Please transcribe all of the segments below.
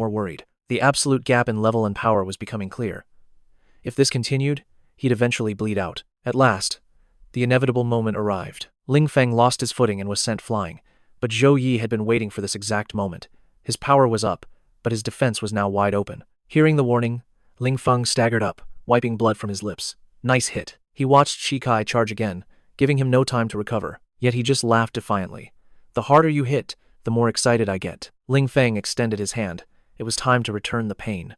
more worried. The absolute gap in level and power was becoming clear. If this continued, he'd eventually bleed out. At last, the inevitable moment arrived. Ling Feng lost his footing and was sent flying, but Zhou Yi had been waiting for this exact moment. His power was up, but his defense was now wide open. Hearing the warning, Ling Feng staggered up, wiping blood from his lips. Nice hit. He watched Shikai charge again, giving him no time to recover, yet he just laughed defiantly. The harder you hit, the more excited I get. Ling Feng extended his hand. It was time to return the pain.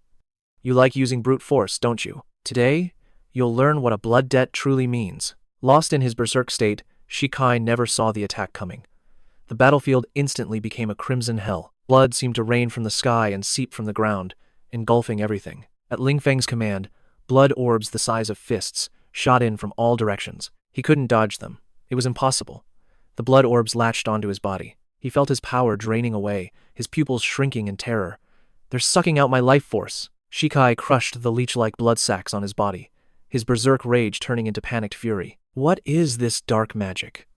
You like using brute force, don't you? Today, you'll learn what a blood debt truly means. Lost in his berserk state, Shikai never saw the attack coming. The battlefield instantly became a crimson hell. Blood seemed to rain from the sky and seep from the ground, engulfing everything. At Ling Feng's command, blood orbs the size of fists shot in from all directions. He couldn't dodge them. It was impossible. The blood orbs latched onto his body. He felt his power draining away, his pupils shrinking in terror. They're sucking out my life force. Shikai crushed the leech-like blood sacs on his body, his berserk rage turning into panicked fury. What is this dark magic?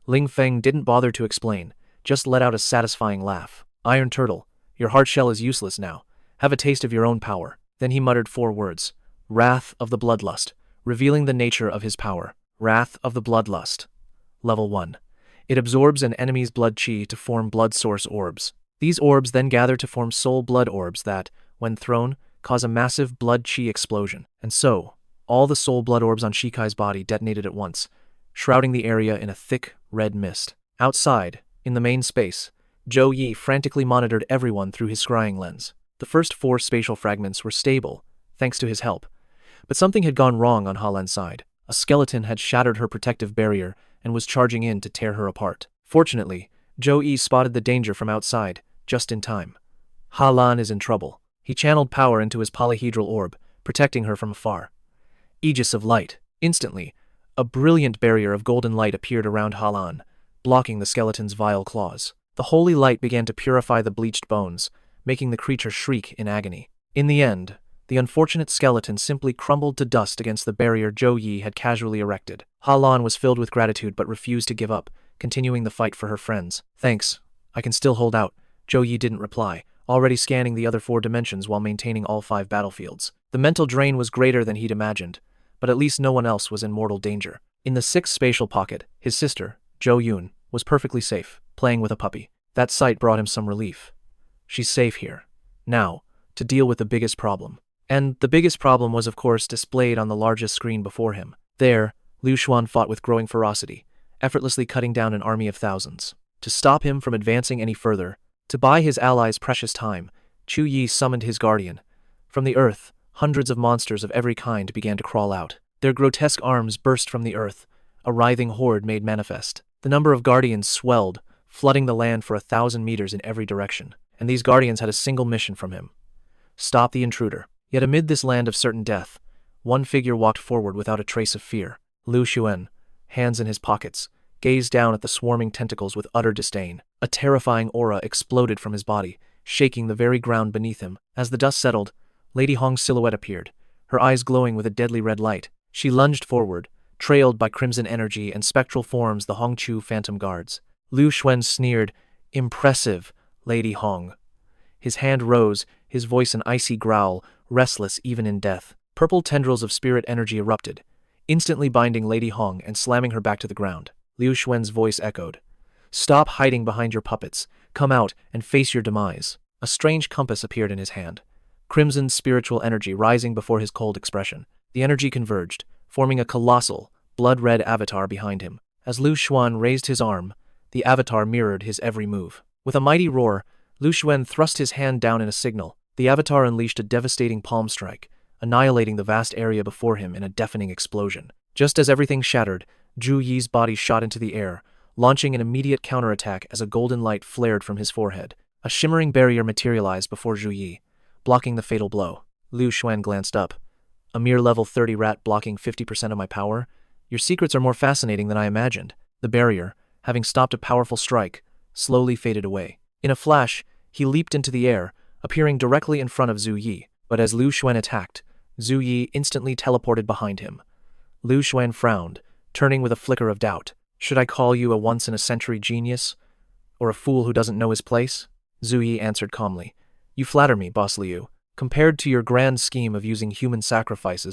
Ling Feng didn't bother to explain, just let out a satisfying laugh. Iron Turtle, your heart shell is useless now. Have a taste of your own power. Then he muttered 4 words. Wrath of the Bloodlust, revealing the nature of his power. Wrath of the Bloodlust. Level 1. It absorbs an enemy's blood chi to form blood source orbs. These orbs then gather to form soul blood orbs that, when thrown, cause a massive blood chi explosion. And so, all the soul blood orbs on Shikai's body detonated at once, shrouding the area in a thick, red mist. Outside, in the main space, Zhou Yi frantically monitored everyone through his scrying lens. The first 4 spatial fragments were stable, thanks to his help. But something had gone wrong on Halan's side. A skeleton had shattered her protective barrier and was charging in to tear her apart. Fortunately, Zhou Yi spotted the danger from outside, just in time. Halan is in trouble. He channeled power into his polyhedral orb, protecting her from afar. Aegis of Light. Instantly, a brilliant barrier of golden light appeared around Halan, blocking the skeleton's vile claws. The holy light began to purify the bleached bones, making the creature shriek in agony. In the end, the unfortunate skeleton simply crumbled to dust against the barrier Zhou Yi had casually erected. Halan was filled with gratitude but refused to give up, continuing the fight for her friends. Thanks. I can still hold out. Zhou Yi didn't reply, already scanning the other 4 dimensions while maintaining all 5 battlefields. The mental drain was greater than he'd imagined, but at least no one else was in mortal danger. In the 6th spatial pocket, his sister, Zhou Yun, was perfectly safe, playing with a puppy. That sight brought him some relief. She's safe here. Now, to deal with the biggest problem. And the biggest problem was of course displayed on the largest screen before him. There, Liu Xuan fought with growing ferocity, effortlessly cutting down an army of thousands. To stop him from advancing any further, to buy his allies precious time, Chu Yi summoned his guardian. From the earth, hundreds of monsters of every kind began to crawl out. Their grotesque arms burst from the earth, a writhing horde made manifest. The number of guardians swelled, flooding the land for 1,000 meters in every direction. And these guardians had a single mission from him. Stop the intruder. Yet amid this land of certain death, one figure walked forward without a trace of fear. Lu Xuan, hands in his pockets, gazed down at the swarming tentacles with utter disdain. A terrifying aura exploded from his body, shaking the very ground beneath him. As the dust settled, Lady Hong's silhouette appeared, her eyes glowing with a deadly red light. She lunged forward, trailed by crimson energy and spectral forms the Hongchu phantom guards. Lu Xuan sneered, "Impressive, Lady Hong." His hand rose, his voice an icy growl, restless even in death. Purple tendrils of spirit energy erupted, instantly binding Lady Hong and slamming her back to the ground. Liu Xuan's voice echoed. "Stop hiding behind your puppets. Come out and face your demise." A strange compass appeared in his hand, crimson spiritual energy rising before his cold expression. The energy converged, forming a colossal, blood-red avatar behind him. As Liu Xuan raised his arm, the avatar mirrored his every move. With a mighty roar, Liu Xuan thrust his hand down in a signal. The avatar unleashed a devastating palm strike, annihilating the vast area before him in a deafening explosion. Just as everything shattered, Zhu Yi's body shot into the air, launching an immediate counterattack as a golden light flared from his forehead. A shimmering barrier materialized before Zhu Yi, blocking the fatal blow. Liu Xuan glanced up. "A mere level 30 rat blocking 50% of my power? Your secrets are more fascinating than I imagined." The barrier, having stopped a powerful strike, slowly faded away. In a flash, he leaped into the air, appearing directly in front of Zhu Yi. But as Liu Xuan attacked, Zhu Yi instantly teleported behind him. Liu Xuan frowned, turning with a flicker of doubt. "Should I call you a once-in-a-century genius? Or a fool who doesn't know his place?" Zhu Yi answered calmly. You flatter me, Boss Liu. Compared to your grand scheme of using human sacrifices